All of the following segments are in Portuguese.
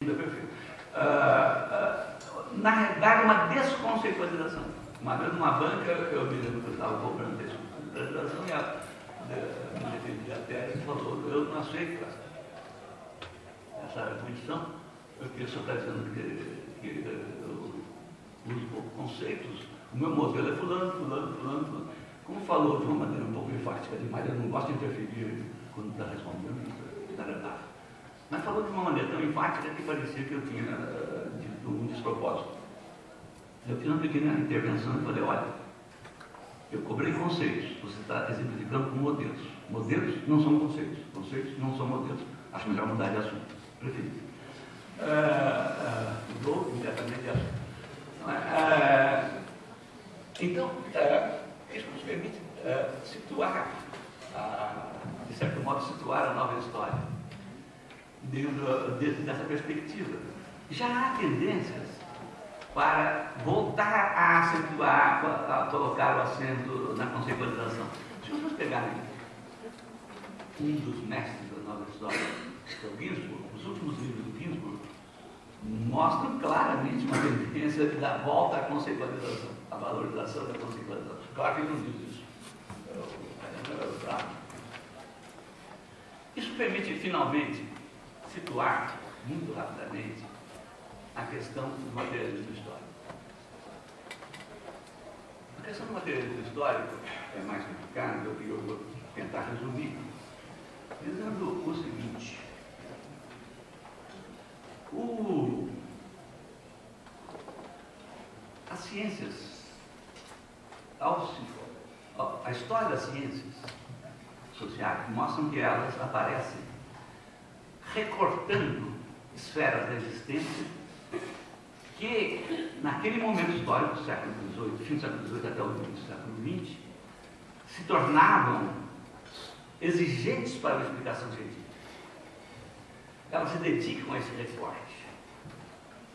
Perfeito. Na realidade, uma desconceitualização. Uma vez numa banca, eu me lembro que eu estava comprando desconceitualização e a minha bibliotecária falou: eu não aceito essa argumentação, porque o senhor está dizendo que eu uso pouco conceitos, o meu modelo é fulano. Como falou de uma maneira um pouco enfática demais, eu não gosto de interferir quando está respondendo, não era nada. Mas falou de uma maneira tão enfática que parecia que eu tinha dito um despropósito. Eu fiz uma pequena intervenção e falei: olha, eu cobrei conceitos, você está exemplificando com modelos. Modelos não são conceitos, conceitos não são modelos. Acho melhor mudar de assunto, prefiro. Mudou imediatamente de assunto. Então, isso nos permite situar, de certo modo, situar a nova história dentro dessa perspectiva. Já há tendências para voltar a acentuar, a colocar o acento na conceitualização. Se vocês pegarem um dos mestres da nova história, que é o Ginsburg, os últimos livros do Ginsburg mostram claramente uma tendência de dar volta à conceitualização, à valorização da conceitualização. Claro que ele não diz isso. Isso permite, finalmente, situar muito rapidamente a questão do materialismo histórico. A questão do materialismo histórico é mais complicada, eu vou tentar resumir, dizendo o seguinte: as ciências, a história das ciências sociais mostram que elas aparecem recortando esferas da existência que, naquele momento histórico do século XVIII, fim do século XVIII até o início do século XX, se tornavam exigentes para a explicação científica. Elas se dedicam a esse recorte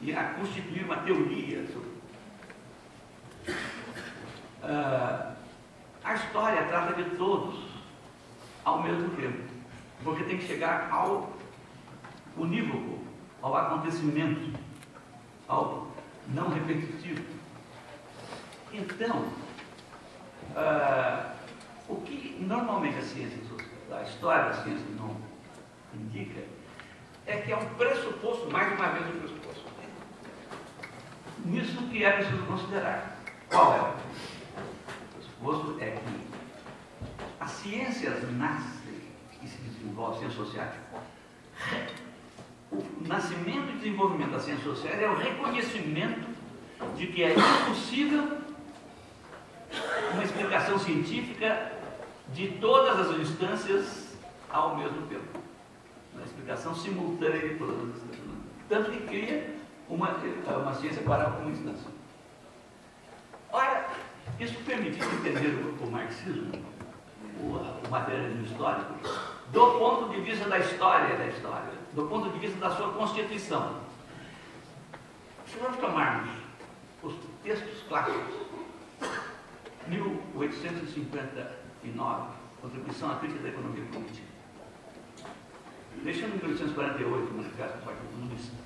e a constituir uma teoria sobre. A história trata de todos ao mesmo tempo, porque tem que chegar ao unívoco, ao acontecimento, ao não repetitivo. Então, o que normalmente a história da ciência não indica é que é um pressuposto, mais uma vez um pressuposto. Nisso que é preciso considerar. Qual é o pressuposto? É que as ciências nascem e se desenvolvem, ciências sociais. O nascimento e desenvolvimento das ciências sociais é o reconhecimento de que é impossível uma explicação científica de todas as instâncias ao mesmo tempo. Uma explicação simultânea de todas as instâncias. Tanto que cria uma ciência para uma instância. Ora, isso permite entender o marxismo, o materialismo histórico, do ponto de vista da história, do ponto de vista da sua constituição. Se nós tomarmos os textos clássicos, 1859, Contribuição à Crítica da Economia Política, deixando 1848, Manifesto do Partido Comunista,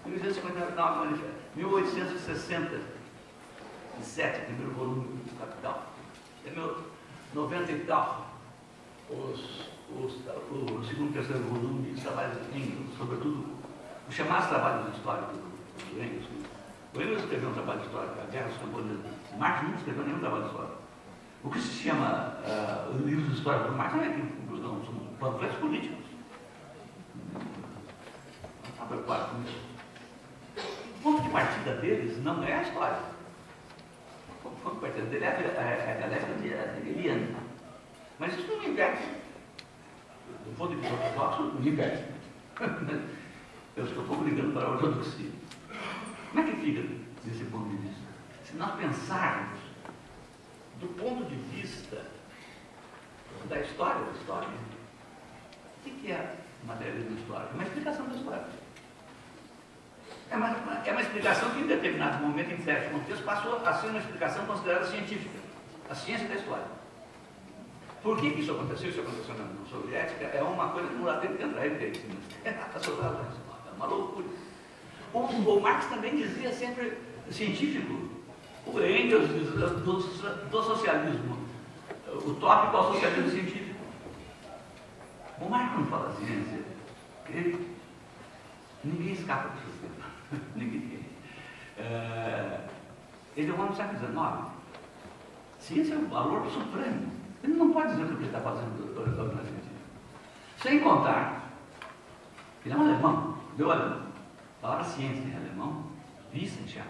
1859, Manifesto, 1867, primeiro volume do Capital, 90 e tal, o segundo e terceiro volume de trabalhos de Engels, sobretudo os chamados trabalhos históricos do Engels. O Engels escreveu um trabalho histórico, a Guerra dos Camponeses. Marx não escreveu nenhum trabalho histórico. O que se chama livros históricos do Marx não são panfletos políticos. Não está preocupado com isso. O ponto de partida deles não é a história. O ponto de partida dele é a dialética hegeliana. Mas isso não impede. Do ponto de vista ortodoxo, não impede. Eu estou brigando para a ortodoxia. Como é que fica desse ponto de vista? Se nós pensarmos do ponto de vista da história, o que é materialismo histórico? É uma explicação da história. É uma explicação que em determinado momento, em certo contexto, passou a ser uma explicação considerada científica, a ciência da história. Por que isso aconteceu? Isso aconteceu na União Soviética, é uma coisa que não dá tempo de entrar em direito. É uma loucura. O Marx também dizia sempre científico. O Engels do socialismo utópico ao socialismo científico. O Marx não fala ciência, porque ninguém escapa do sistema. Ninguém. Ele é um homem do século XIX. Ciência é o valor supremo. Ele não pode dizer o que ele está fazendo na ciência. Sem contar que ele é um alemão, meu alemão. A palavra ciência em alemão, Wissenschaft,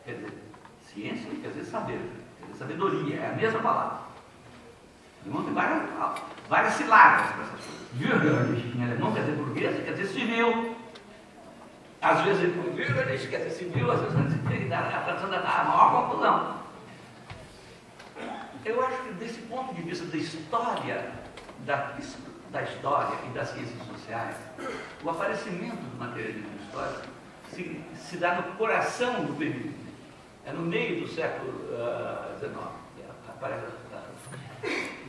quer dizer, ciência quer dizer saber, quer dizer sabedoria, é a mesma palavra. O alemão tem várias sílabas para essas coisas. Bürgerlich em alemão quer dizer burguês, quer dizer civil. Às vezes ele põe Bürgerlich, quer dizer civil, às vezes a tradução dá a maior confusão. Eu acho que desse ponto de vista da história, da história e das ciências sociais, o aparecimento do materialismo histórico se dá no coração do período. É no meio do século XIX.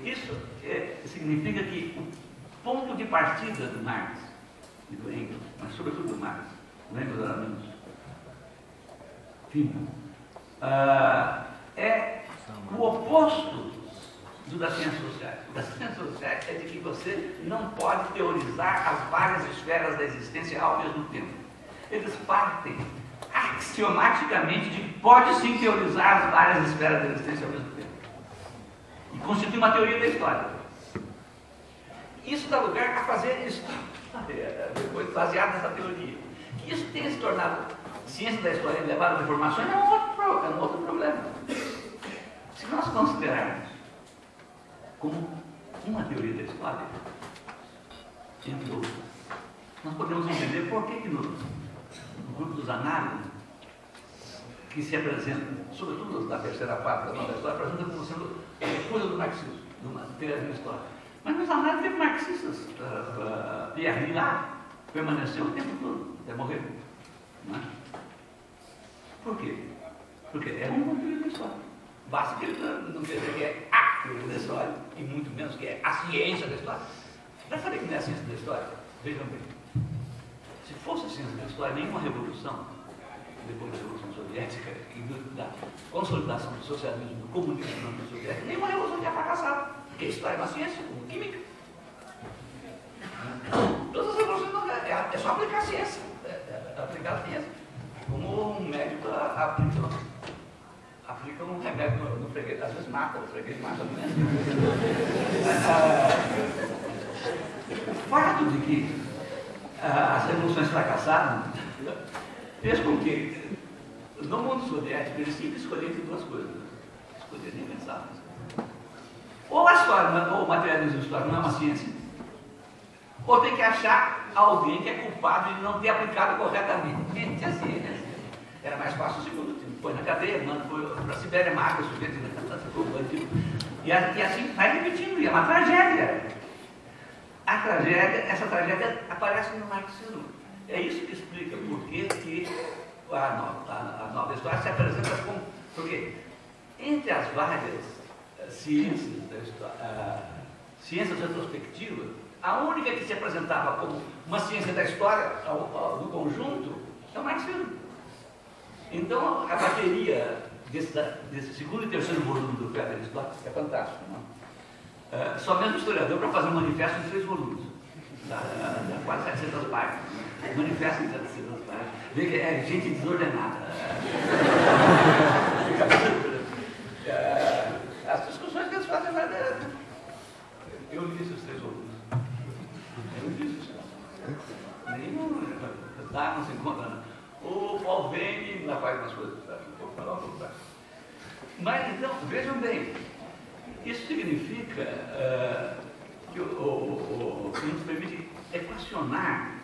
Isso significa que o ponto de partida do Marx e do Engels, mas sobretudo do Marx, o Engels era menos fino, é o oposto do das ciências sociais. O das ciências sociais é de que você não pode teorizar as várias esferas da existência ao mesmo tempo. Eles partem axiomaticamente de que pode sim teorizar as várias esferas da existência ao mesmo tempo. E constitui uma teoria da história. Isso dá lugar a fazer história, depois baseado nessa teoria. Que isso tenha se tornado ciência da história e levado a informações é um outro problema. Se nós considerarmos como uma teoria da história, entre outras, nós podemos entender por que no grupo dos análises, que se apresenta, sobretudo da terceira parte da nova história, apresenta como sendo coisa do marxismo, do materialismo histórico. Mas nos análises teve marxistas, Pierre Vilar permaneceu o tempo todo, até morrer. Não é? Por quê? Porque é uma teoria da história. Basta que ele não quer dizer que é a teoria da história, e muito menos que é a ciência da história. Já falei que não é a ciência da história? Vejam bem. Se fosse a ciência da história, nenhuma revolução, depois da Revolução Soviética e da consolidação do socialismo, do comunismo na União Soviética, nenhuma revolução tinha fracassado. Porque a história é uma ciência, como química. Todas as revoluções é só aplicar a ciência. Aplicar a ciência. Como um médico aplica um remédio no freguês. Às vezes mata, o freguês mata a doença. O fato de que as revoluções fracassaram fez com que, no mundo soviético, eles tinham que escolher entre duas coisas. Escolher nem pensar. Ou a história, ou o materialismo histórico não é uma ciência, ou tem que achar alguém que é culpado de não ter aplicado corretamente a ciência. Era mais fácil o segundo tipo. Põe na cadeia, manda para a Sibéria, mata o sujeito, ficou bandido. E assim vai repetindo, e é uma tragédia. Essa tragédia aparece no marxismo. É isso que explica por que a nova história se apresenta como... Porque entre as várias ciências da história, ciências retrospectivas, a única que se apresentava como uma ciência da história do conjunto é o marxismo. Então, a bateria desse segundo e terceiro volume do Fé da História é fantástico. Não? Só mesmo historiador para fazer um manifesto em 3 volumes, quase 700 páginas. Manifesto em 700 páginas. Vê que é gente desordenada. As discussões que eles fazem lá. Eu li esses 3 volumes. Eu li isso. Nenhum não se encontra, não. O Paul Vane lá faz umas coisas, vou falar um pouco mais. Mas então, vejam bem, isso significa que nos permite equacionar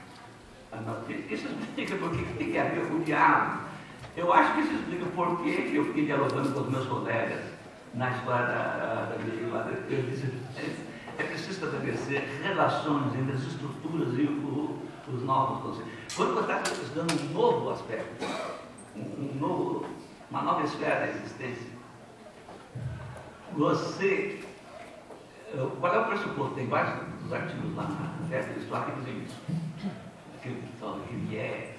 a nossa. Isso explica por que tem que haver o diálogo. Eu acho que isso explica por que eu fiquei dialogando com os meus colegas na história da legislatura. Eu disse, é preciso estabelecer relações entre as estruturas e os novos conceitos. Quando você está estudando um novo aspecto, uma nova esfera da existência, você... Qual é o pressuposto? Tem vários dos artigos lá na Festa da História que dizem isso. Aquele que fala que ele é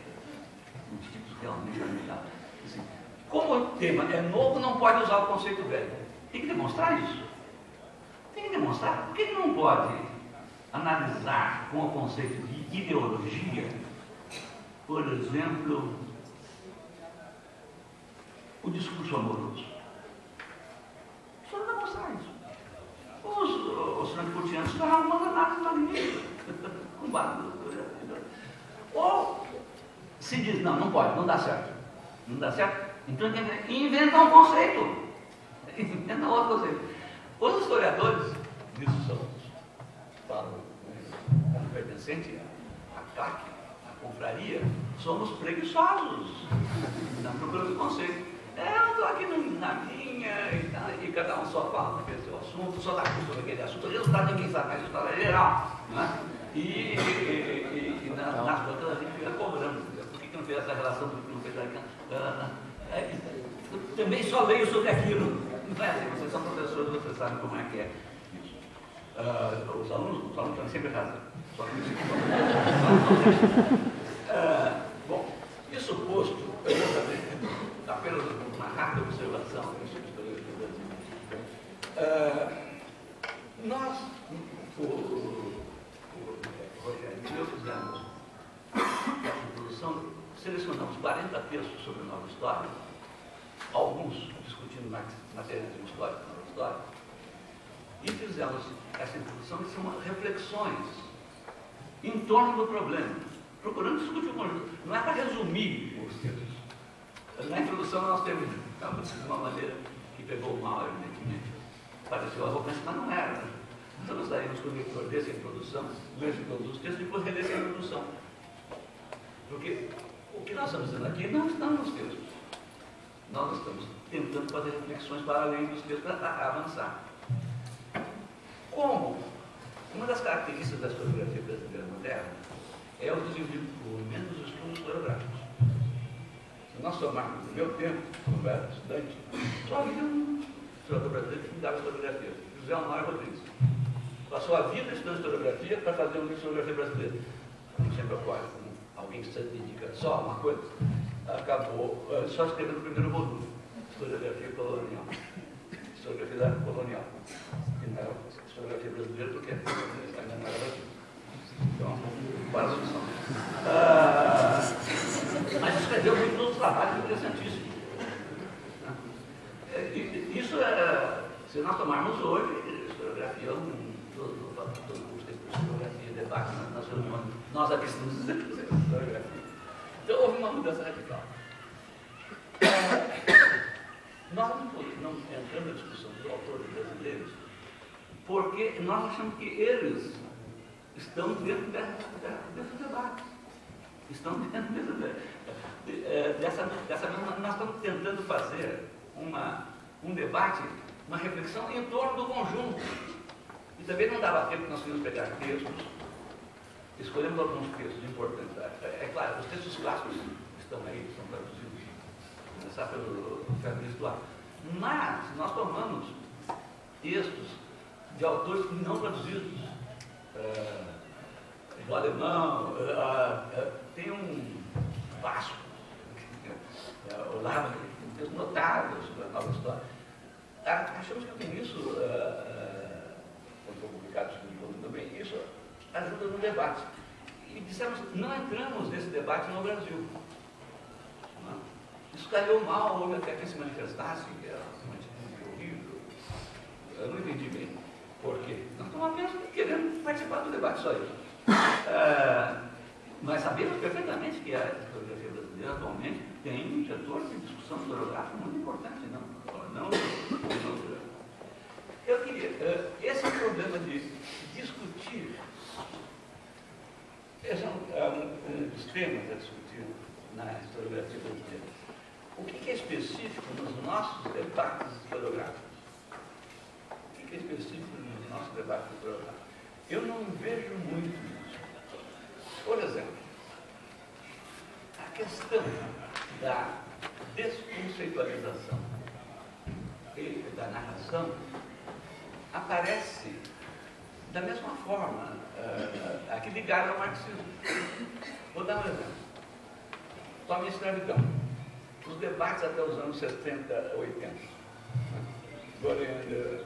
realmente admirável. Assim, como o tema é novo, não pode usar o conceito velho. Tem que demonstrar isso. Tem que demonstrar. Por que não pode analisar com o conceito de ideologia, por exemplo, o discurso amoroso? Só demonstrar isso. Os frankfurtianos fizeram uma análise magnífica. Com base. Ou se diz, não, não pode, não dá certo. Não dá certo? Então inventa um conceito. Inventa outro conceito. Os historiadores, isso são, falam, como pertencente à CAC, à confraria, somos preguiçosos na procura do conceito. Eu estou aqui na minha, e cada um só fala daquele seu assunto, só dá curso sobre aquele assunto, o resultado ninguém sabe, mas a história é geral. Né? E nas bancas a gente fica cobrando. Por que não fez essa relação, por que não fez aquela? Eu também só leio sobre aquilo. Não é assim, vocês são professores, vocês sabem como é que é isso. Os alunos têm sempre razão. Só que bom, isso posto, eu vou fazer apenas uma rápida observação sobre historiografia brasileira. Nós, o Rogério e eu fizemos essa introdução, selecionamos 40 textos sobre nova história, alguns discutindo materialismo histórico, nova história, e fizemos essa introdução que são reflexões em torno do problema, procurando discutir o conjunto. Não é para resumir os textos. Na introdução nós temos de uma maneira que pegou mal, evidentemente. Pareceu arrogância, mas não era. Então nós daríamos com o leitor dessa introdução, lesse todos os textos e depois relesse a introdução. Porque o que nós estamos dizendo aqui não está nos textos. Nós estamos tentando fazer reflexões para além dos textos para avançar. Como uma das características da historiografia brasileira moderna é o desenvolvimento dos estudos historiográficos. Se nós tomarmos no meu tempo, quando eu era estudante, só havia um historiador brasileiro que me dava historiografia, José Amaro Rodrigues. Passou a vida estudando historiografia para fazer um livro de historiografia brasileira. Como sempre ocorre, alguém que se dedica só a uma coisa, acabou só escrevendo o primeiro volume, historiografia colonial. Historiografia colonial. E não era historiografia brasileira porque ainda não era brasileira. Então, para a solução. Mas escreveu muitos outros trabalhos interessantíssimos. Isso é, se nós tomarmos hoje, historiografia, todo curso de historiografia, debate nas reuniões, nós aqui estamos dizendo historiografia. Então houve uma mudança radical. Nós não entramos na discussão dos autores brasileiros porque nós achamos que eles estão dentro desse debate. Estão dentro dessa mesma. Nós estamos tentando fazer um debate, uma reflexão em torno do conjunto. E também não dava tempo que nós queríamos pegar textos. Escolhemos alguns textos importantes. É claro, os textos clássicos estão aí, são traduzidos. Começar pelo Fernando Duarte. Mas nós tomamos textos de autores não traduzidos. Do alemão, tem um Vasco, o Lava, tem textos notáveis sobre a nova história. Achamos que com isso, quando foi publicado no livro também, isso ajuda no debate. E dissemos, não entramos nesse debate no Brasil. Não. Isso calhou mal, houve até quem se manifestasse, que era uma atitude horrível. Eu não entendi bem por quê. Nós estamos apenas querendo participar do debate, só isso. Mas sabemos perfeitamente que a historiografia brasileira atualmente tem um setor de discussão historiográfica muito importante, não. Eu queria, esse problema de discutir, esse é um dos temas a discutir na historiografia brasileira. O que é específico nos nossos debates historiográficos? O que é específico nos nossos debates historiográficos? Eu não vejo muito isso. Por exemplo, a questão da desconceitualização e da narração aparece da mesma forma, aqui ligado ao marxismo. Vou dar um exemplo. sobre a escravidão. Os debates até os anos 70, 80. Gloriander,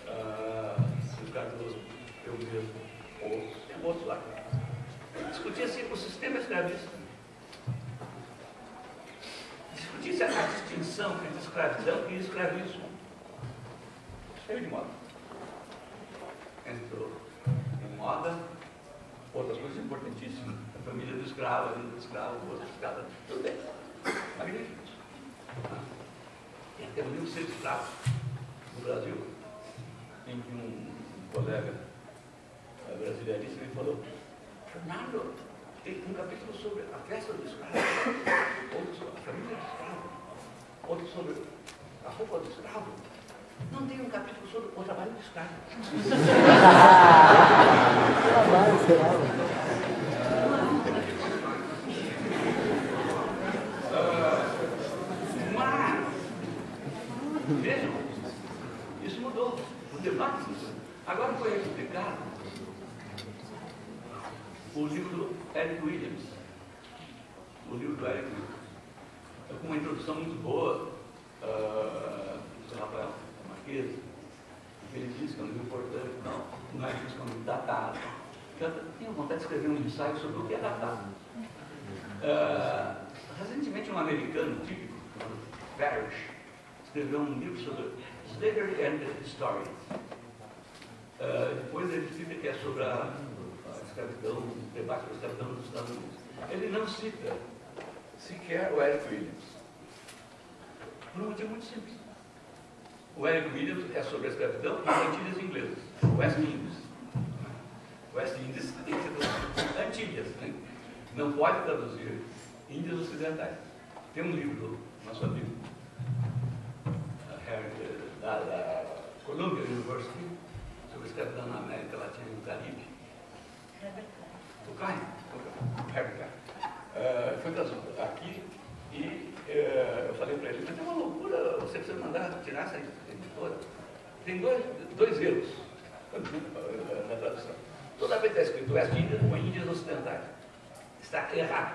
o Cardoso, eu mesmo, outros, tem outros lá. Discutia-se o sistema escravista. Discutia-se a distinção entre escravidão e escravismo. Saiu de moda. Entrou em moda, outras coisas importantíssimas. A família do escravo, a vida do escravo, outra escrava, tudo bem. Magnífico. Tem até o livro Ser Escravo no Brasil, em que um colega brasileirista me falou: Fernando, tem um capítulo sobre a festa do escravo, outro sobre a família do escravo, outro sobre a roupa do escravo. Não tem um capítulo sobre o trabalho do escravo. Mas, vejam, isso mudou. O debate mudou. Agora foi explicado o livro do Eric Williams. O livro do Eric Williams. Com uma introdução muito boa do Rafael Marquesa. Ele diz que é um livro importante, não é isso que é um livro datado. Eu tenho vontade de escrever um ensaio sobre o que é datado. Recentemente, um americano típico, Parrish, escreveu um livro sobre Slavery and History. Depois ele explica que é sobre a escravidão, o debate sobre a escravidão dos Estados Unidos. Ele não cita sequer o Eric Williams. Por um motivo muito simples. O Eric Williams é sobre a escravidão nas Antilhas inglesas, West Indies. West Indies tem que ser traduzido Antilhas, né? Não pode traduzir Índias Ocidentais. Tem um livro do nosso amigo da Columbia University sobre a escravidão na América Latina e no Caribe. O Klein, Herbert Klein, foi traduzido aqui e eu falei para ele: mas é uma loucura, você precisa mandar tirar essa editora. Tem dois erros na tradução. Toda vez que está escrito West Indies ou Índias Ocidentais, está errado.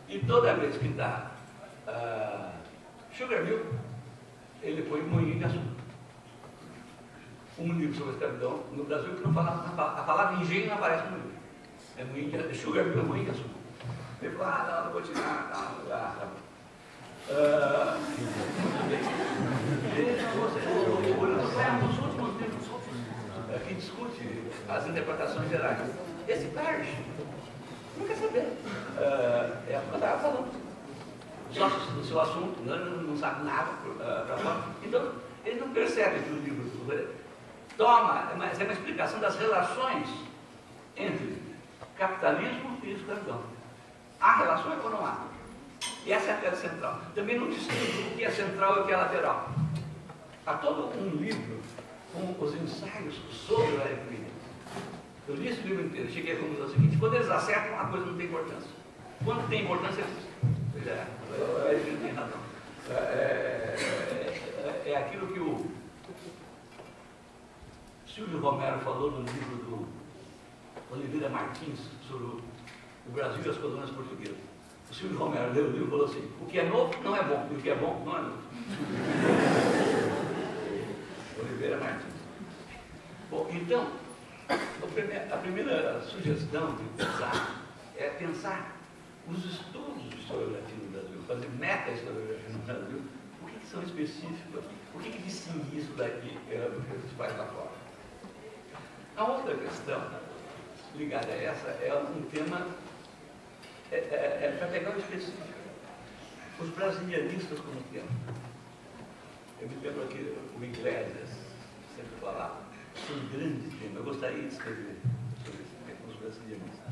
E toda vez que está Sugar Mill, ele põe moinho de açúcar. Um livro sobre a escravidão no Brasil que não fala, a palavra engenho não aparece no livro. É moinho de Sugar Mill, moinho de açúcar. Ele falou: não vou tirar, tá bom. É um dos últimos livros que discute as interpretações gerais. Esse Parrish não quer saber. É o que eu estava falando. Do seu assunto, não sabe nada para fora. Então, ele não percebe que o livro toma, mas é uma explicação das relações entre capitalismo e escravidão. Há relações ou não há? E essa é a pedra central. Também não distingue o que é central e o que é lateral. Há todo um livro com os ensaios sobre o Eric Williams. Eu li esse livro inteiro, cheguei à conclusão seguinte: quando eles acertam, a coisa não tem importância. Quando tem importância, ele tem razão. É aquilo que o Silvio Romero falou no livro do Oliveira Martins sobre o Brasil e as colônias portuguesas. O Silvio Romero leu o livro e falou assim: o que é novo não é bom, e o que é bom não é novo. Oliveira Martins. Bom, então, a primeira sugestão de pensar é pensar os estudos de historiografia no Brasil, fazer meta-historiografia no Brasil. O que são específicos aqui? O que distingue isso daqui do que se faz lá fora? A outra questão ligada a essa é um tema para pegar o específico. Os brasilianistas como tema. Eu me lembro que o Iglesias sempre falava: isso é um grande tema, eu gostaria de escrever sobre esse tema, os brasilianistas.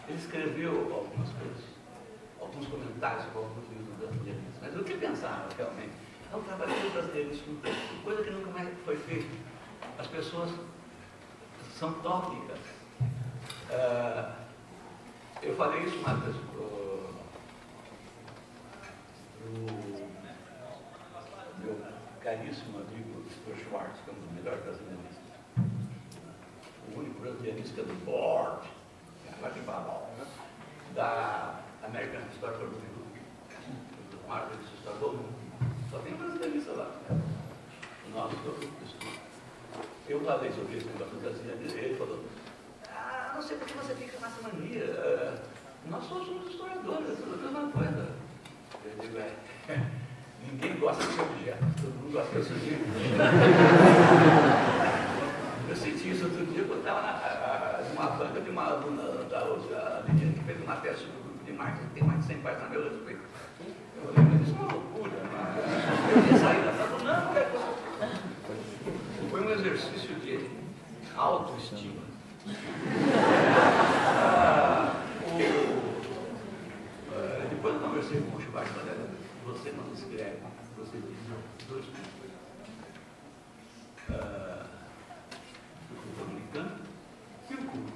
Ele escreveu algumas coisas, alguns comentários sobre alguns livros do brasilianismo, mas o que pensava realmente? É um trabalho do brasileirista, coisa que nunca mais foi feita. As pessoas são tópicas. Eu falei isso uma vez pro meu caríssimo amigo Stuart Schwartz, que é um dos melhores brasileiristas. O único brasileirista do board, da American história para o Brasil. Marca de história do mundo. Só tem brasileirista lá. Nosso estudo. Eu falei sobre esse negócio brasileiro, ele falou, não sei por que você fica com essa mania. Nós somos historiadores, é a mesma coisa. Eu digo, ninguém gosta de ser objeto, todo mundo gosta de ser sujeito. Eu senti isso outro dia quando estava numa banca de uma aluna da outra menina que fez uma tese sobre o grupo de Marx, que tem mais de 100 páginas a meu respeito. Eu falei, mas isso é uma loucura. Eu ia sair da sala, não, foi um exercício de autoestima. Depois eu conversei com o Chivago, você não escreve, você diz 2 pontos. O curso americano e o curso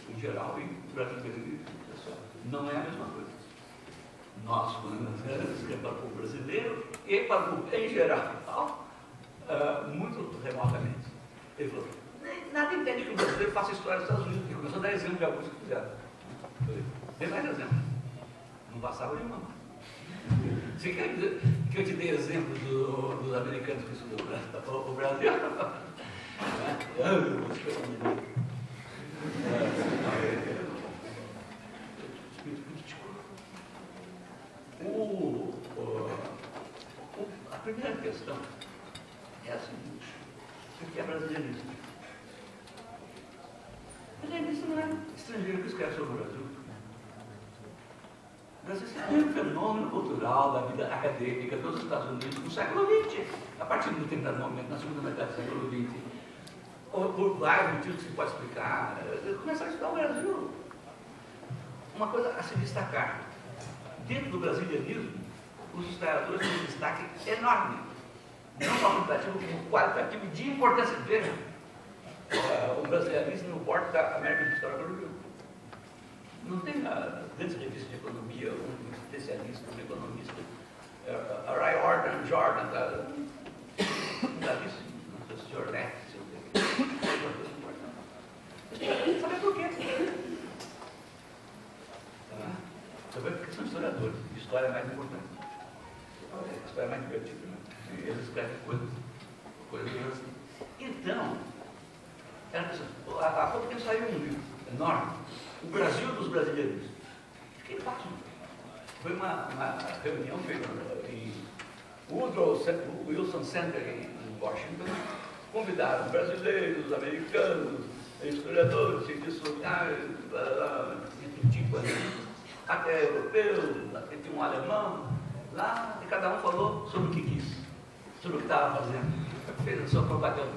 em geral, e o brasileiro, pessoal, não é a mesma coisa. Nós, quando escrevemos para o povo brasileiro e para o povo em geral, muito remotamente. Ele falou, nada impede que o brasileiro faça história dos Estados Unidos, que começou a dar exemplo de alguns que fizeram. Tem mais exemplo. Não passava de uma. Você quer dizer que eu te dei exemplo dos americanos que estudam o Brasil? A primeira questão é a seguinte: o que é brasileirismo? Brasileirismo não é estrangeiro que escreve sobre o Brasil. Brasil é um fenômeno cultural da vida acadêmica dos Estados Unidos no século XX, a partir de um determinado momento, na segunda metade do século XX. Por vários motivos que se pode explicar, começaram a estudar o Brasil. Uma coisa a se destacar: dentro do brasilianismo, os historiadores têm um destaque enorme, não só quantitativo, como qualitativo de importância. Veja, o brasilianismo no porte da American Historical Review. Não tem grandes revistas de economia, um especialista, um economista, a Ray Jordan, o Sr. Lex, sabe por quê? Sabe porque são historiadores, história é mais importante. A história é mais divertida, né? Eles escrevem coisas assim. Então, há pouco tempo saiu um livro enorme, O Brasil dos Brasileiros. Fiquei pasmo. Foi uma reunião feita em Woodrow Wilson Center em Washington. Convidaram brasileiros, americanos, historiadores, cientistas sociais, tipo, até europeus, até tinha um alemão lá, e cada um falou sobre o que quis, sobre o que estava fazendo. Fez a sua propaganda,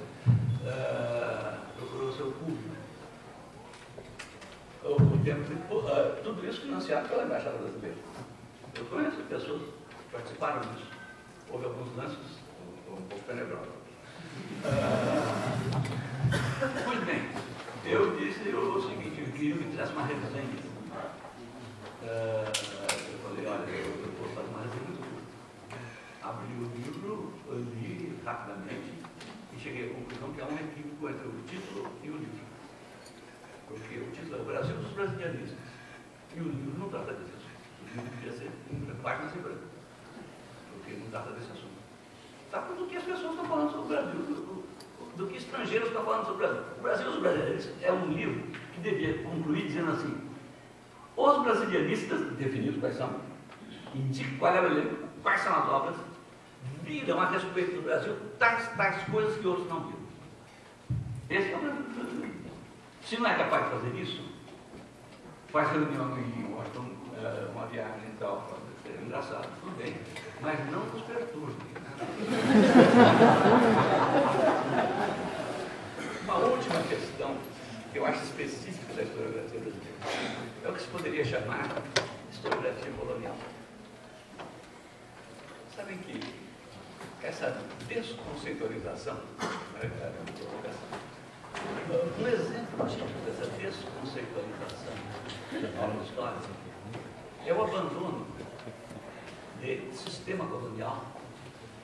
procurou o seu público. Tudo isso financiado pela Embaixada Brasileira. Eu conheço pessoas que participaram disso. Houve alguns lances um pouco tenebrosos. Pois bem, eu disse o seguinte: eu queria que me fizesse uma resenha. Eu falei, olha, eu vou fazer uma resenha muito curta. Abri o livro, eu li rapidamente e cheguei à conclusão que há um equívoco entre o título e o livro. Porque o título é O Brasil dos Brasilianistas. E o livro não trata desse assunto. O livro devia ser em páginas em branco. Porque não trata desse assunto. Trata do que as pessoas estão falando sobre o Brasil, do que estrangeiros estão falando sobre o Brasil. O Brasil dos Brasileiros é um livro que devia concluir dizendo assim: os brasilianistas, definidos quais são, indicam qual é o elenco, quais são as obras, viram a respeito do Brasil tais coisas que outros não viram. Esse é o Brasil dos Brasileiros. Se não é capaz de fazer isso, faz reunião em Washington, uma viagem e tal, pode ser engraçado, tudo bem, mas não nos perturbe. Uma última questão que eu acho específica da historiografia brasileira é o que se poderia chamar historiografia colonial. Sabem que essa desconceitualização, um exemplo típico dessa desconceitualização da nova história é o abandono de sistema colonial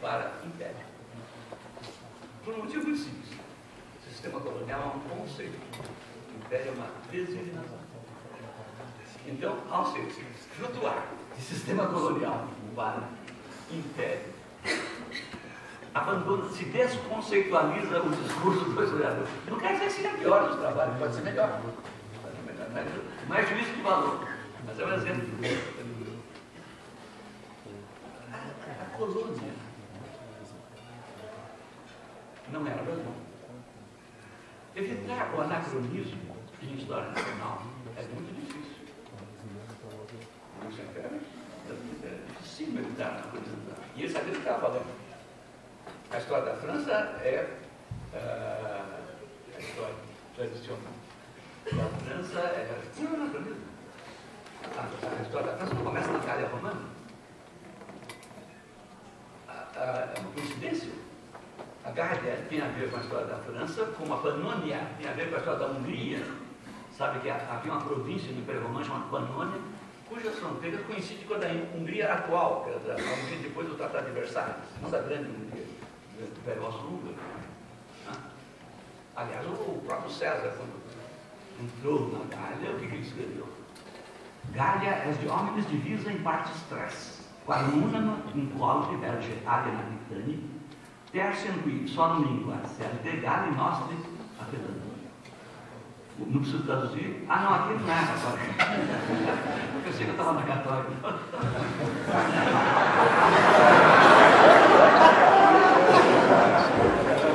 para império. Por um motivo muito simples. O sistema colonial é um conceito. O império é uma designação. Então, ao se flutuar de sistema colonial para império, abandona, se desconceitualiza o discurso do historiador. Não quer dizer que seja pior os trabalhos, pode ser melhor. Mais juízo de valor. Mas é um exemplo. A colônia não era Brasil. Evitar o anacronismo em história nacional é muito difícil. É difícil evitar o anacronismo. E ele sabia do que estava falando. A história da França é a história tradicional. Da França é um anacronismo. A história da França não começa na Gália Romana. É uma coincidência. A Gália tem a ver com a história da França, como a Panônia tem a ver com a história da Hungria. Sabe que havia uma província no Império Romano chamada Panônia, cujas fronteiras coincidem com a da Hungria atual, que é a Hungria depois do Tratado de Versalhes, não da grande Hungria, do Império Austro-Húngaro. Aliás, o próprio César, quando entrou na Gália, o que ele escreveu? Gália est de homines divisa in partes tres, quam unam in qualis diverge aliena dictani, tertium qui sonum lingua, sed de Gali nostri appellando. Não preciso traduzir. Ah, não, aqui não é católico. Eu pensei que eu estava na católica.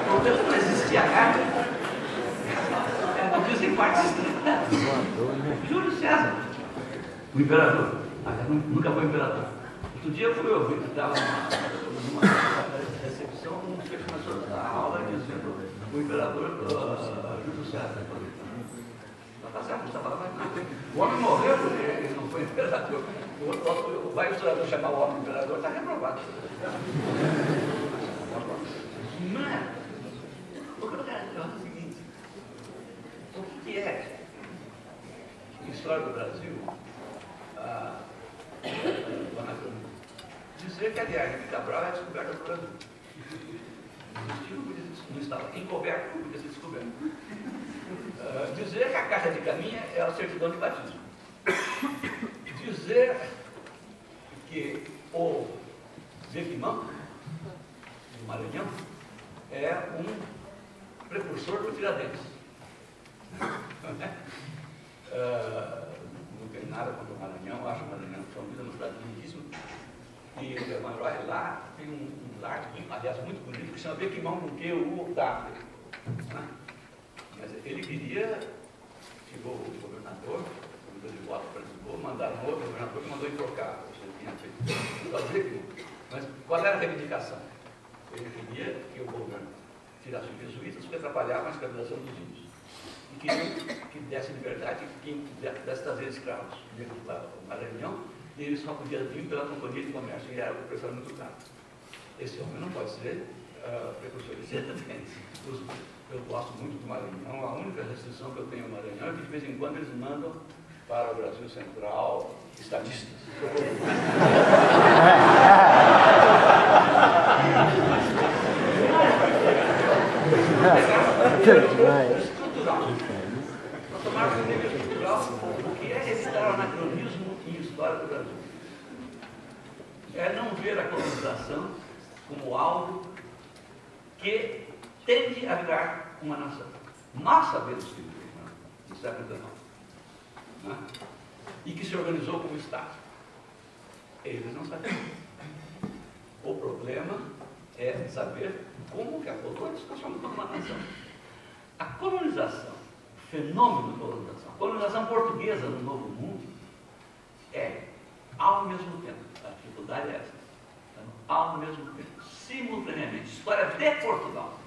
Portanto, não existia Gália. Não diz em partes estranhas. Júlio César, o imperador. Nunca foi imperador. Outro dia eu fui ouvir, estava numa recepção, um sujeito começou a aula dizendo o imperador Júlio César. O homem morreu porque ele não foi imperador. Vai o historiador chamar o homem imperador, está reprovado. Não é? O que eu quero dizer é o seguinte: o que é a história do Brasil? Dizer que a Diária de Cabral é a descoberta do Brasil. Não estava encoberto, não podia ser descoberto. Dizer que a carta de caminha é a certidão de batismo. Dizer que o Jequimão, do Maranhão, é um precursor do Tiradentes. Não tem nada contra o Maranhão, acho o Maranhão uma cidade lindíssima. E o Maranhão lá tem um lar, aliás, muito bonito, que se chama Jequimão com Q-U da África. Mas ele queria, chegou o governador, mudou de volta para Lisboa, mandaram um outro governador que mandou ir trocar. Mas qual era a reivindicação? Ele queria que o governo tirasse os jesuítas porque atrapalhavam a escravização dos índios. E queria que desse liberdade quem quisesse trazer escravos para o Maranhão, e ele só podia vir pela companhia de comércio, e era o preço era muito caro. Esse homem não pode ser precursor de Tiradentes. Eu gosto muito do Maranhão, a única restrição que eu tenho ao Maranhão é que de vez em quando eles mandam para o Brasil Central estadistas. Estrutural. Nós tomarmos um nível estrutural, o que é evitar o anacronismo em história do Brasil? É não ver a colonização como algo que tende a virar uma nação. Nós sabemos que no século XIX, né? E que se organizou como Estado. Eles não sabiam. O problema é saber como que a colônia se transformou numa nação. A colonização, o fenômeno da colonização, a colonização portuguesa no Novo Mundo é, ao mesmo tempo, a dificuldade é essa, ao mesmo tempo, simultaneamente, história de Portugal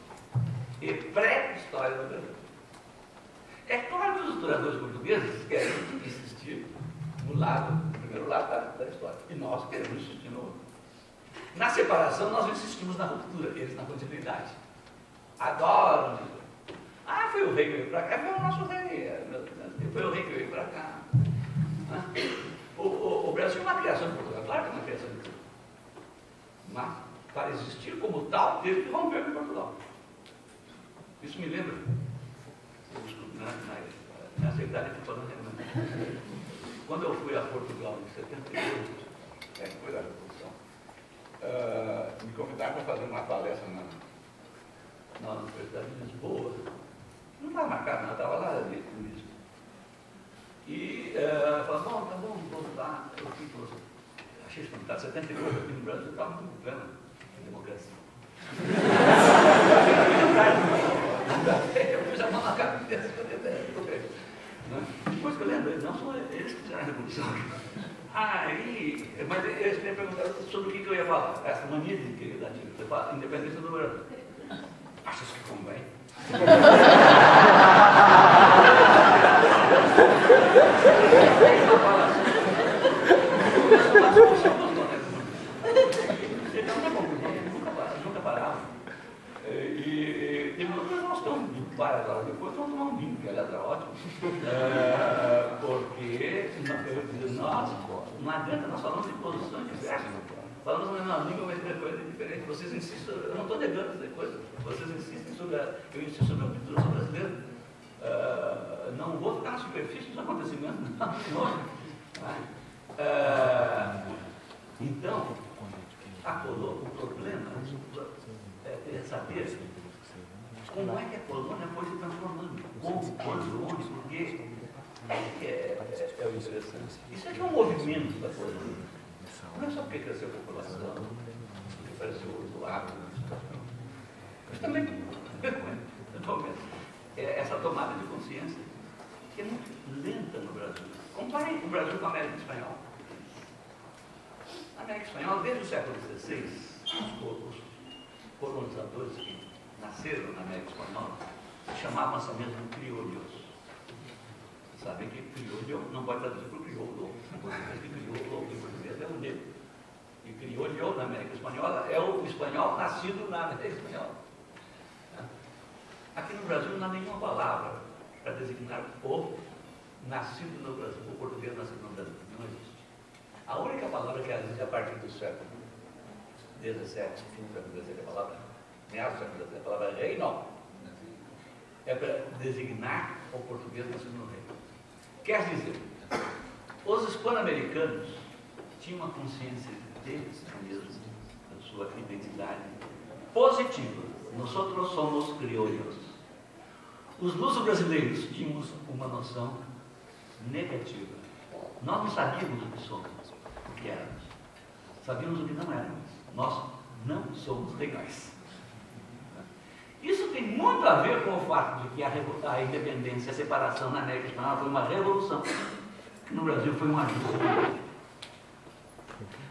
e pré-história do Brasil. É claro que os historiadores portugueses querem insistir no primeiro lado da história, e nós queremos insistir no outro. Na separação, nós insistimos na ruptura, eles na continuidade. Adoram dizer: ah, foi o rei que veio para cá, foi o nosso rei, foi o rei que veio para cá. O Brasil é uma criação de Portugal, claro que é uma criação de Portugal. Mas, para existir como tal, teve que romper com Portugal. Isso me lembra, nessa idade que eu estou falando, quando eu fui a Portugal em 78, estava fazendo uma palestra na Universidade de Lisboa. Não estava marcado, não, estava lá mesmo. E falou, bom, tá bom, vou lá. Eu fico, achei espantado, 78 aqui no Brasil, estava muito pleno de democracia. Eu pus a mão na cabeça, depois que eu lembrei, não são eles que fizeram a revolução. Aí, mas eles me perguntaram sobre o que eu ia falar. Essa mania de que você fala, independência do Brasil. Achas que convém? Então, na conclusão, nunca parava. E nós estamos várias horas depois, vamos tomar um vinho, que aliás é ótimo. Porque nós, não adianta, nós falamos de posições diversas. Falamos na mesma língua, mas de coisa diferente. Vocês insistem, eu não estou negando essa coisa, vocês insistem sobre eu insisto sobre a cultura brasileira. Não vou ficar na superfície dos acontecimentos, não. Então, o problema é saber como é que a colônia foi se transformando, como, quando, onde, por quê. É o interessante. Isso é que é um movimento da colônia. Não é só porque cresceu a população, porque apareceu o agro, mas também essa tomada de consciência que é muito lenta no Brasil. Comparem o Brasil com a América Espanhola. A América Espanhola, desde o século XVI, os colonizadores que nasceram na América Espanhola se chamavam assim mesmo criolhos. Sabem que criolho não pode traduzir por crioulo. Crioulo em português é o negro. E criolho na América Espanhola é o espanhol nascido na América Espanhola. Aqui no Brasil não há nenhuma palavra para designar o povo nascido no Brasil, o português nascido no Brasil. Não existe. A única palavra que existe a partir do século XVII, fim do século XVII, a palavra, meados do século XVII, a palavra reino, é para designar o português nascido no reino. Quer dizer, os hispano-americanos tinham uma consciência deles mesmos, da sua identidade positiva. Nós outros somos criolhos. Os luso-brasileiros tínhamos uma noção negativa. Nós não sabíamos o que somos, o que éramos. Sabíamos o que não éramos. Nós não somos legais. Isso tem muito a ver com o fato de que a independência, a separação na América Espanhola foi uma revolução, que no Brasil foi um ajuste.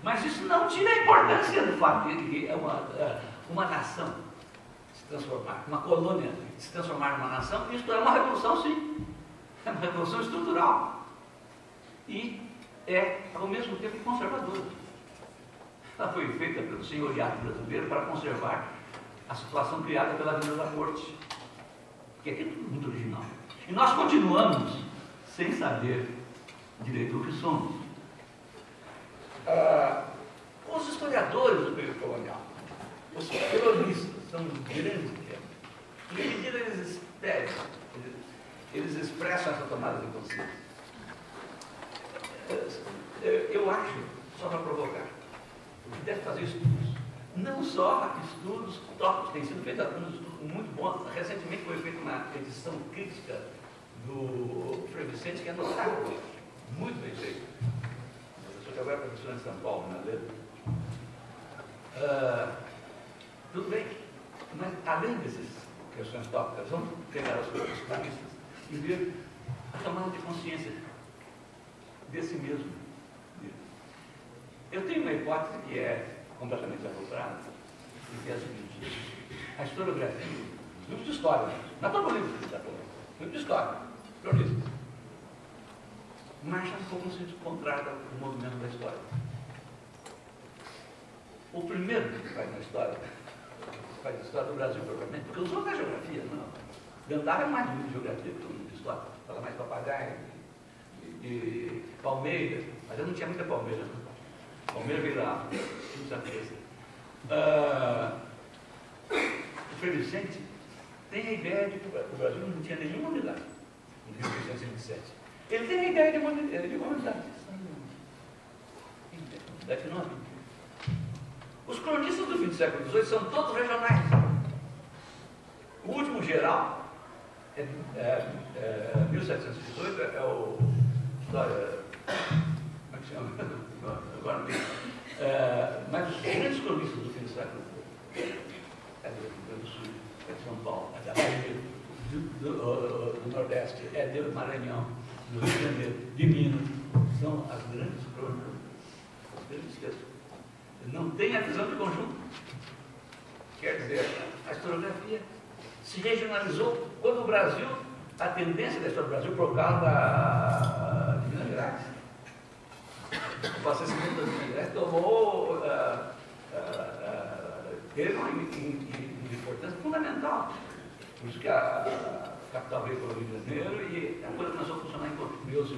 Mas isso não tira a importância do fato de que uma nação se transformar, uma colônia se transformar numa nação, isso é uma revolução, sim. É uma revolução estrutural. E é, ao mesmo tempo, conservadora. Ela foi feita pelo senhoriado brasileiro para conservar a situação criada pela vinda da corte, que aqui é tudo muito original. E nós continuamos sem saber direito o que somos. Os historiadores do período colonial, os peronistas, são grandes temas. Em que medida eles expressam essa tomada de consciência? Eu acho, só para provocar, que deve fazer estudos. Não só estudos tópicos, tem sido feito alguns estudos muito bons. Recentemente foi feita uma edição crítica do Frei Vicente, que é notável, muito bem feito. O professor que agora é professor em São Paulo, na Letra. Tudo bem, mas além dessas questões tópicas, vamos pegar as coisas comunistas e ver a tomada de consciência desse mesmo. Eu tenho uma hipótese que é completamente avultada, e que é a seguinte: a historiografia, livros de história, não é todo livro que está falando, livro de história, cronistas, marcha um pouco no sentido contrário do movimento da história. O primeiro que faz na história, faz a história do Brasil propriamente, porque os outros é geografia, não. Gandara é mais livro de geografia que livro de história, fala mais papagaio, de palmeira, mas eu não tinha muita palmeira, não. Palmeira veio da África, não certeza. O Frei Vicente tem a ideia de que o Brasil não tinha nenhuma unidade em 1827. Ele tem a ideia de uma unidade. Unidade que não havia. Os cronistas do fim do século XVIII são todos regionais. O último geral, 1718, é o... História... Como é que chama? Agora não tem. Mas os grandes cronistas do fim do século XVIII é do Sul, é de São Paulo, é da Bahia, do Nordeste, é do Maranhão, do Rio de Janeiro, de Minas. São as grandes crônicas, as grandes textos. Não tem a visão de conjunto. Quer dizer, a historiografia se regionalizou. Quando o Brasil, a tendência da história do Brasil, por causa de Minas Gerais, o abastecimento das Minas Gerais tomou, teve uma importância fundamental. Por isso que a capital veio para o Rio de Janeiro e a coisa começou a funcionar em Deus.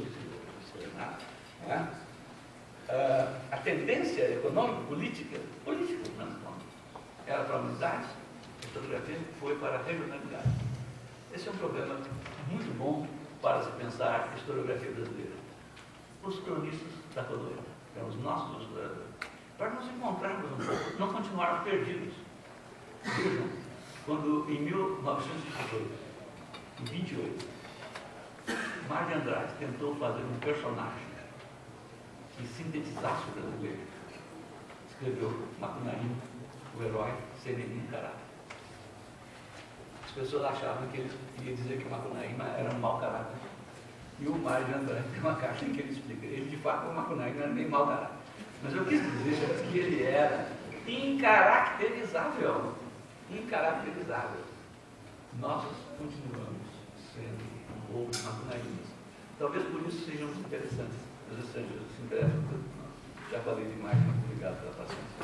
A tendência econômico-política, era para a unidade, a historiografia foi para a regionalidade. Esse é um problema muito bom para se pensar a historiografia brasileira. Os cronistas da colônia, os nossos historiadores, para nos encontrarmos um pouco, não continuarmos perdidos. Vejam, quando em 1918, em 28, Mário de Andrade tentou fazer um personagem que sintetizasse o brasileiro, escreveu Macunaíma, o herói sem nenhum caráter. As pessoas achavam que ele ia dizer que Macunaíma era um mau caráter. E o Mário de Andrade tem uma carta em que ele explica. Ele, de fato, o Macunaíma não era nem mau caráter. Mas eu quis dizer que ele era incaracterizável. Incaracterizável. Nós continuamos sendo um povo macunaímas. Talvez por isso sejamos interessantes. Os estrangeiros se interessam. Já falei demais, muito obrigado pela paciência.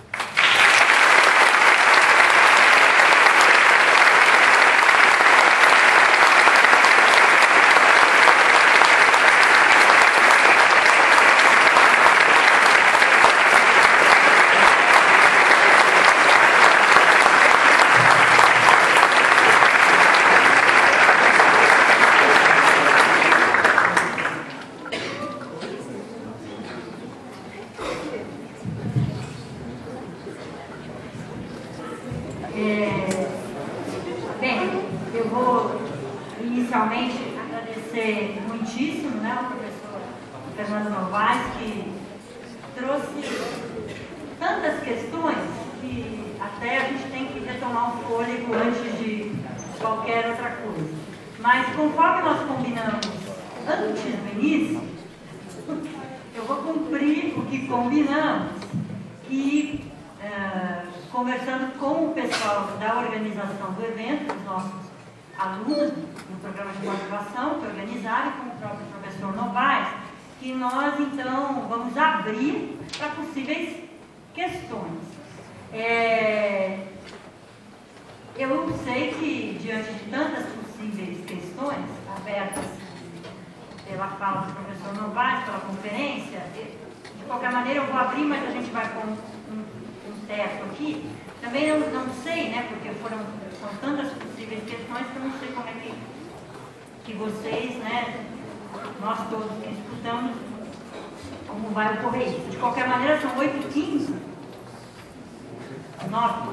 Do evento, os nossos alunos no programa de pós-graduação que organizaram com o próprio professor Novaes, que nós então vamos abrir para possíveis questões. Eu sei que diante de tantas possíveis questões abertas pela fala do professor Novaes, pela conferência, de qualquer maneira eu vou abrir, mas a gente vai pôr um teto aqui. Também não sei, né, porque são tantas possíveis questões que eu não sei como é que vocês, né, nós todos que escutamos, como vai ocorrer isso. De qualquer maneira, são 8h15. 9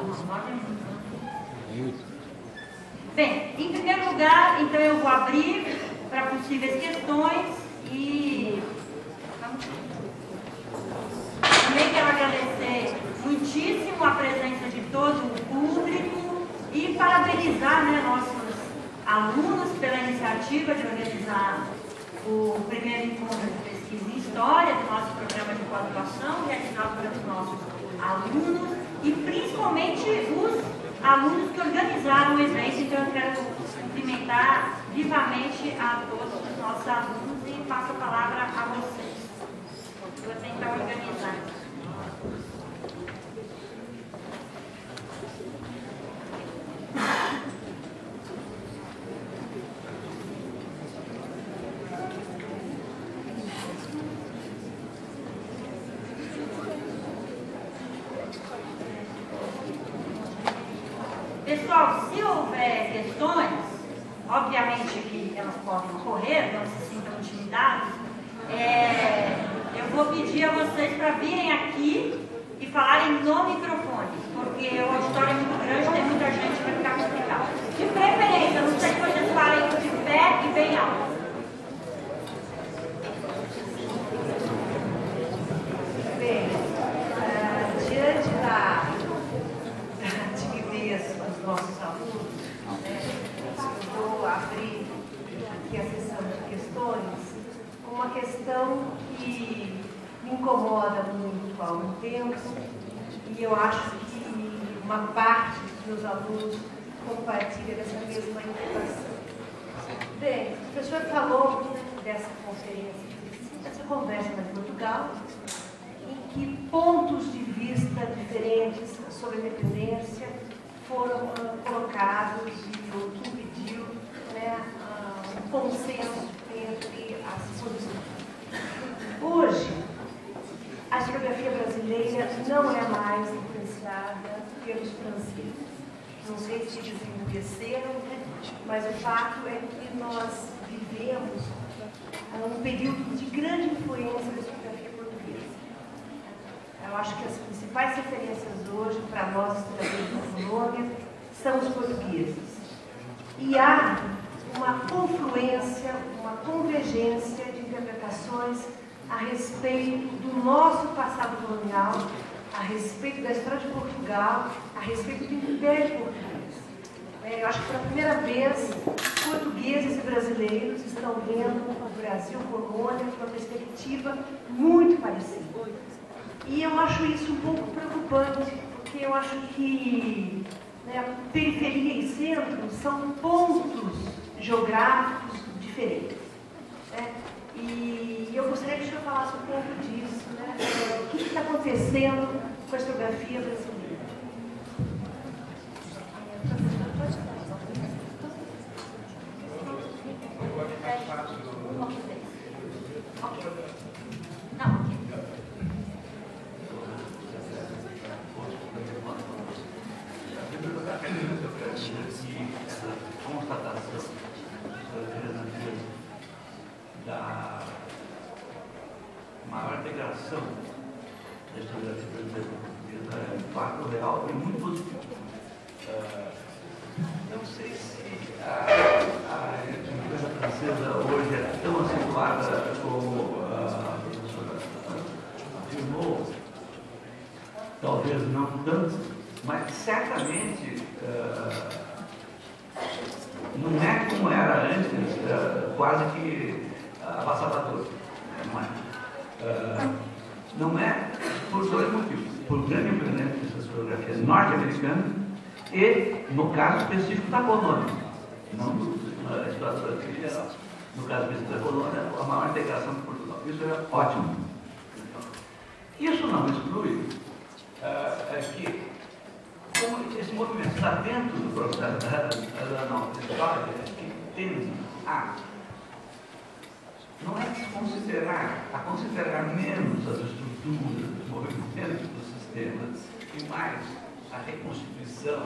Bem, em primeiro lugar, então eu vou abrir para possíveis questões e também quero agradecer muitíssimo a presença de todo o público e parabenizar, né, nossos alunos pela iniciativa de organizar o primeiro encontro de pesquisa em História do nosso programa de pós-graduação, realizado pelos nossos alunos e principalmente os alunos que organizaram o evento. Então eu quero cumprimentar vivamente a todos os nossos alunos e passo a palavra a vocês. Eu vou tentar organizar. Pessoal, se houver questões, obviamente que elas podem ocorrer, não se sintam intimidados, eu vou pedir a vocês para virem aqui e falarem no microfone. porque o auditório é muito grande, tem muita gente para ficar complicado. De preferência, não sei se vocês falem de pé e bem alto. Bem, diante da timidez dos nossos alunos, eu vou abrir aqui a sessão de questões com uma questão que me incomoda muito há um tempo e eu acho que uma parte dos meus alunos compartilha dessa mesma inquietação. Bem, o professor falou dessa conferência, dessa conversa em Portugal, em que pontos de vista diferentes sobre a independência foram colocados e o que impediu, né, um consenso entre as posições. Hoje, a historiografia brasileira não é mais influenciada pelos franceses. Não sei se eles envelheceram, né? Mas o fato é que nós vivemos um período de grande influência da historiografia portuguesa. Eu acho que as principais referências hoje para nós, historiadores da colônia, são os portugueses. E há uma confluência, uma convergência de interpretações a respeito do nosso passado colonial, a respeito da história de Portugal, a respeito do Império Português. Eu acho que pela primeira vez, portugueses e brasileiros estão vendo o Brasil colônia com uma perspectiva muito parecida. E eu acho isso um pouco preocupante, porque eu acho que, né, periferia e centro são pontos geográficos diferentes. Né? E eu gostaria que o senhor falasse um pouco disso, né? O que está acontecendo com a historiografia brasileira? Da maior integração da historiografia brasileira portuguesa é um fato real e muito positivo. Não sei se a literatura francesa hoje é tão acentuada como a professora afirmou, talvez não tanto, mas certamente não é como era antes, quase que avassalador. Não é por dois motivos. Por grande influência dessa historiografia norte-americana e, no caso específico da colônia, não da história brasileira em geral. No caso específico da colônia, a maior integração com Portugal. Isso é ótimo. Isso não exclui que, como esse movimento está dentro do processo da nossa história, que tende a não é a considerar menos as estruturas, os movimentos dos sistemas e mais a reconstituição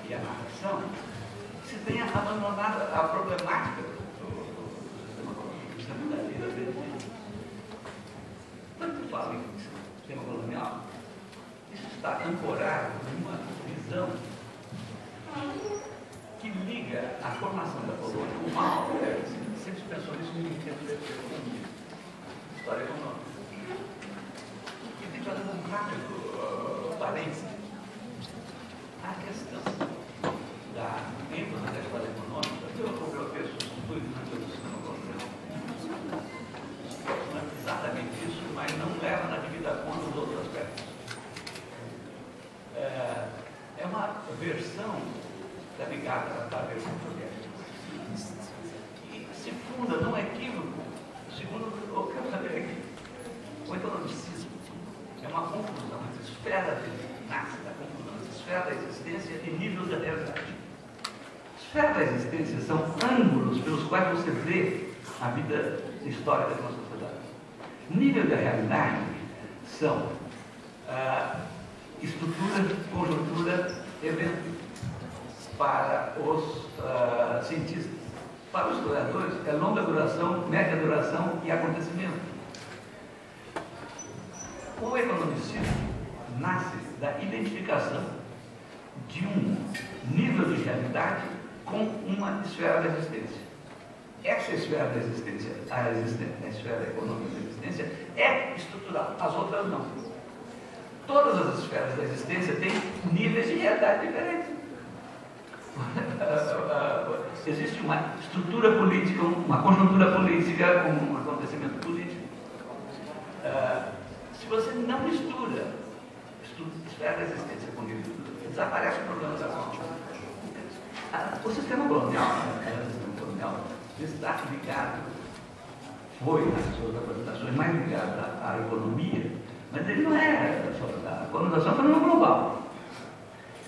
e a narração, se tenha abandonado a problemática do sistema da vida dele. Quando falo em sistema colonial, isso está ancorado numa visão que liga a formação da colônia, o mal, sempre pensou nisso no tempo de economia, história econômica. E tem que fazer um rápido parênteses. A questão da ênfase da história econômica, eu penso muito na introdução do governo. Não é exatamente isso, mas não leva na devida conta dos outros aspectos. É uma versão da ligada da versão soviética. E se funda num equívoco, segundo o que eu falei aqui, o economicismo é uma confusão entre esfera da confusão entre esfera da existência e nível da realidade. Esfera da existência são ângulos pelos quais você vê a vida histórica de uma sociedade. Nível da realidade são estrutura, conjuntura, evento. Para os cientistas. Para os historiadores, é longa duração, média duração e acontecimento. O economicismo nasce da identificação de um nível de realidade com uma esfera da existência. Essa esfera da existência, a esfera econômica da existência, é estrutural, as outras não. Todas as esferas da existência têm níveis de realidade diferentes. Existe uma estrutura política, uma conjuntura política, um acontecimento político. Se você não mistura esfera da existência com nível, desaparece o problema da morte. O sistema colonial, está ligado, foi nas suas apresentações mais ligado à economia, mas ele não é a colonização é um fenômeno global.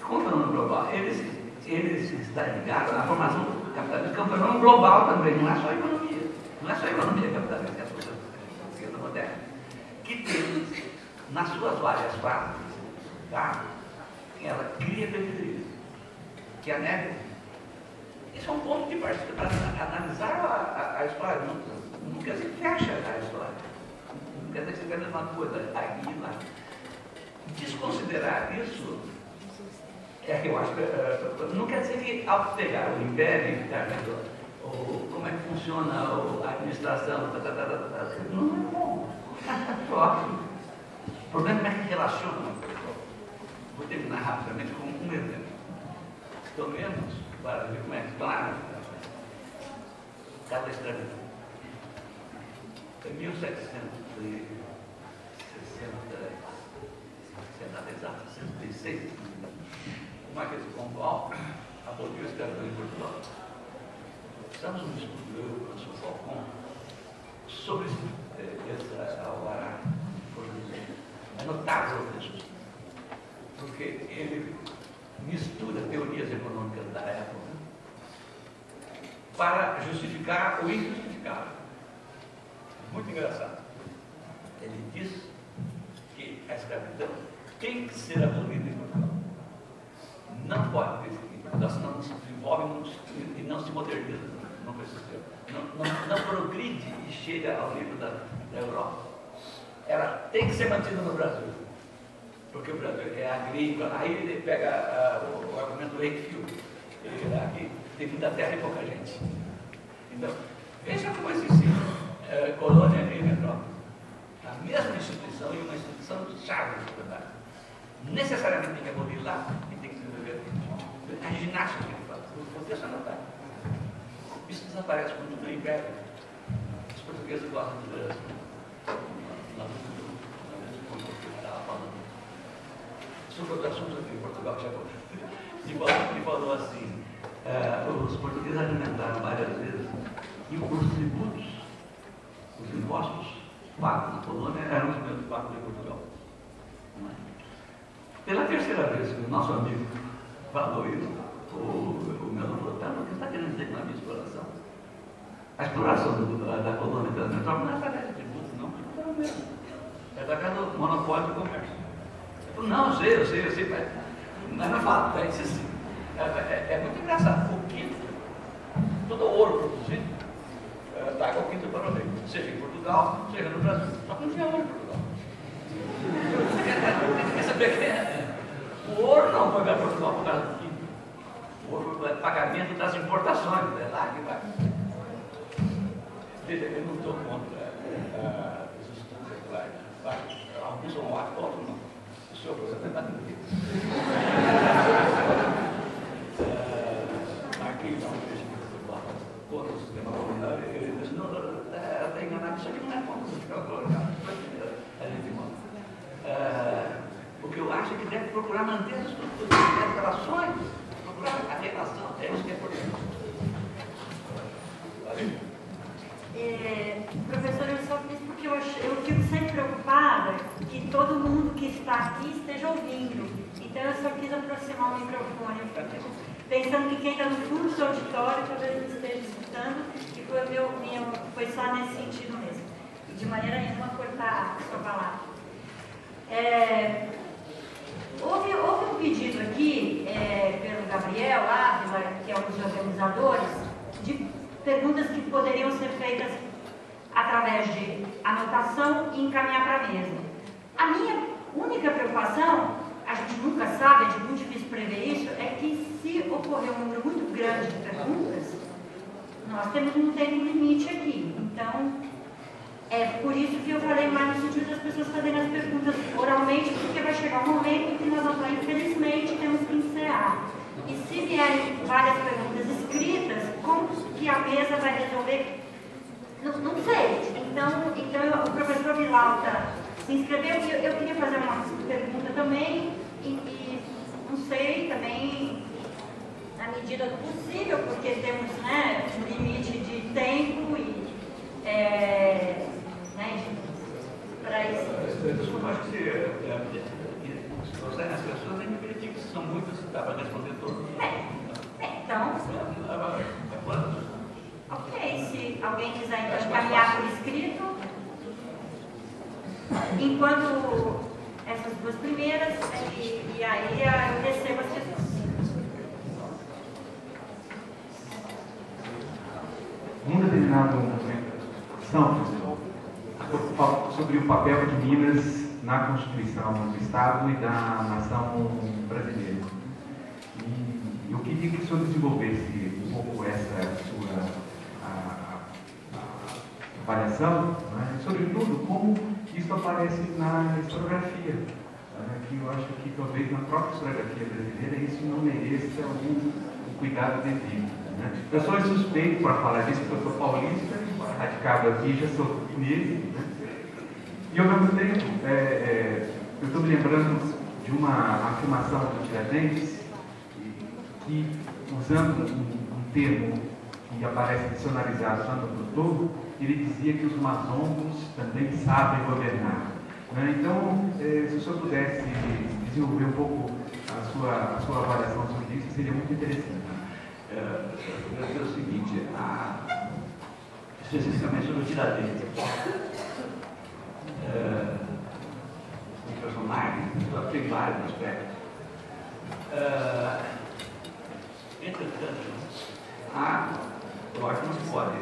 Como fenômeno global, ele está ligado à formação do capitalismo, que é um fenômeno global também, não é só a economia. Não é só a economia capitalista, é a sociedade moderna, que tem, nas suas várias fases, tá? Ela cria periferias, que é a neve. Esse é um ponto de partida para analisar a história. Não quer dizer que fecha a história. Não quer dizer que você vai levar uma coisa aqui e lá. Desconsiderar isso, eu acho que não quer dizer que ao pegar o império, ou como é que funciona a administração, não é bom. O problema é que relaciona. Vou terminar rapidamente com um exemplo. Tomemos, para ver como é que claro, cada escravidão. Em 1766, o Marquês de Pombal aboliu a escravidão em Portugal. Estamos um estudo, eu e o professor Falcon, sobre esse alvará português. É notável isso, porque ele mistura teorias econômicas da época para justificar o injustificável. Muito engraçado. Ele diz que a escravidão tem que ser abolida em Portugal. Não pode ter sido, senão não se desenvolve e não se moderniza. Não progride e chega ao nível da Europa. Ela tem que ser mantida no Brasil. Porque o Brasil é agrícola, aí ele pega o argumento do Wakefield, aqui tem muita terra e pouca gente. Então, veja como existe colônia e metrópole. A mesma instituição e uma instituição chave da sociedade. Necessariamente tem que abolir lá e tem que desenvolver aqui. A ginástica que ele faz, o texto anotar. Isso desaparece quando no Império. Os portugueses gostam de ler assim. Sobre outro assunto aqui em Portugal, já vou. E falou assim, os portugueses alimentaram várias vezes e os tributos, os impostos pagos na colônia eram os mesmos pagos em Portugal. Pela terceira vez que o nosso amigo falou isso, o meu falou, o que está querendo dizer com a minha exploração? A exploração da colônia pela metrópole não é através de tributos, não, tributos era o mesmo. É através do monopólio do comércio. Não, eu sei, mas não fala, é isso assim. É muito engraçado. O quinto, todo o ouro produzido, paga o quinto para o meio, seja em Portugal, seja no Brasil. Só que não tinha ouro em Portugal. Quer saber que é? O ouro não foi para Portugal por causa do quinto. O ouro foi para pagamento das importações, é lá que vai. Veja, eu não estou contra os estudos seculares. Alguns são ótimos, outros não. O senhor precisa tentar entender. Aqui não vejo contra o sistema colonial. Ele diz, não, está enganado, isso aqui não é contra o sistema colonial. O que eu acho é que deve procurar manter as estruturas, as relações, procurar a relação, é isso que é importante. Professor, eu só fiz porque eu fico sempre preocupada que todo mundo que está aqui esteja ouvindo. Então eu só quis aproximar o microfone. Eu fico pensando que quem está no fundo do auditório talvez não esteja escutando, e foi só nesse sentido mesmo. De maneira nenhuma cortar a sua palavra. Houve um pedido aqui pelo Gabriel Ávila, que é um dos organizadores, de perguntas que poderiam ser feitas através de anotação e encaminhar para a mesa. A minha única preocupação preocupação, a gente nunca sabe, é muito difícil prever isso, é que se ocorrer um número muito grande de perguntas, nós temos um tempo limite aqui. Então, é por isso que eu falei mais no sentido das pessoas fazerem as perguntas oralmente, porque vai chegar um momento em que nós vamos, infelizmente, temos que encerrar. E se vierem várias perguntas escritas, como que a mesa vai resolver? Não sei. Então o professor Vilauta se inscreveu e eu queria fazer uma pergunta também, e não sei, também, na medida do possível, porque temos, né, um limite de tempo e para isso. Eu acho que se trouxerem as pessoas, a gente acredita que são muitas, dá para responder todas. Então, ok, se alguém quiser então encaminhar por escrito, enquanto essas duas primeiras, e aí eu recebo as pessoas. Num determinado momento sobre o papel de Minas na Constituição do Estado e da nação brasileira. E eu queria que o senhor desenvolvesse um pouco essa sua avaliação, né? Sobretudo como isso aparece na historiografia, né? Que eu acho que talvez na própria historiografia brasileira isso não mereça um cuidado devido. Né? Eu sou suspeito para falar disso, porque eu sou paulista, radicado aqui, já sou mineiro, né? E ao mesmo tempo, eu estou me lembrando de uma afirmação do Tiradentes, que, usando um termo que aparece dicionarizado tanto no todo, ele dizia que os masongos também sabem governar. Né? Então, se o senhor pudesse desenvolver um pouco a sua avaliação sobre isso, seria muito interessante. Eu dizer o seguinte, especificamente sobre o Tiradentes. O personagem, tem vários aspectos. Entretanto, eu acho que não se pode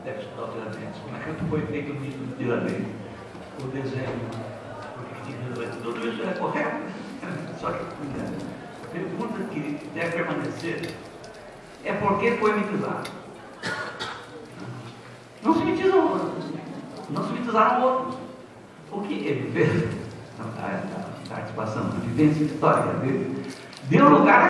deve estudar o Tiradentes. Como é que foi feito o mito do Tiradentes? O desenho, porque tudo isso é correto. Só que a pergunta que deve permanecer é por que foi mitizado. Não se mitizam outros. Não se mitizaram outros. O que ele fez, a participação, a vivência histórica dele, deu lugar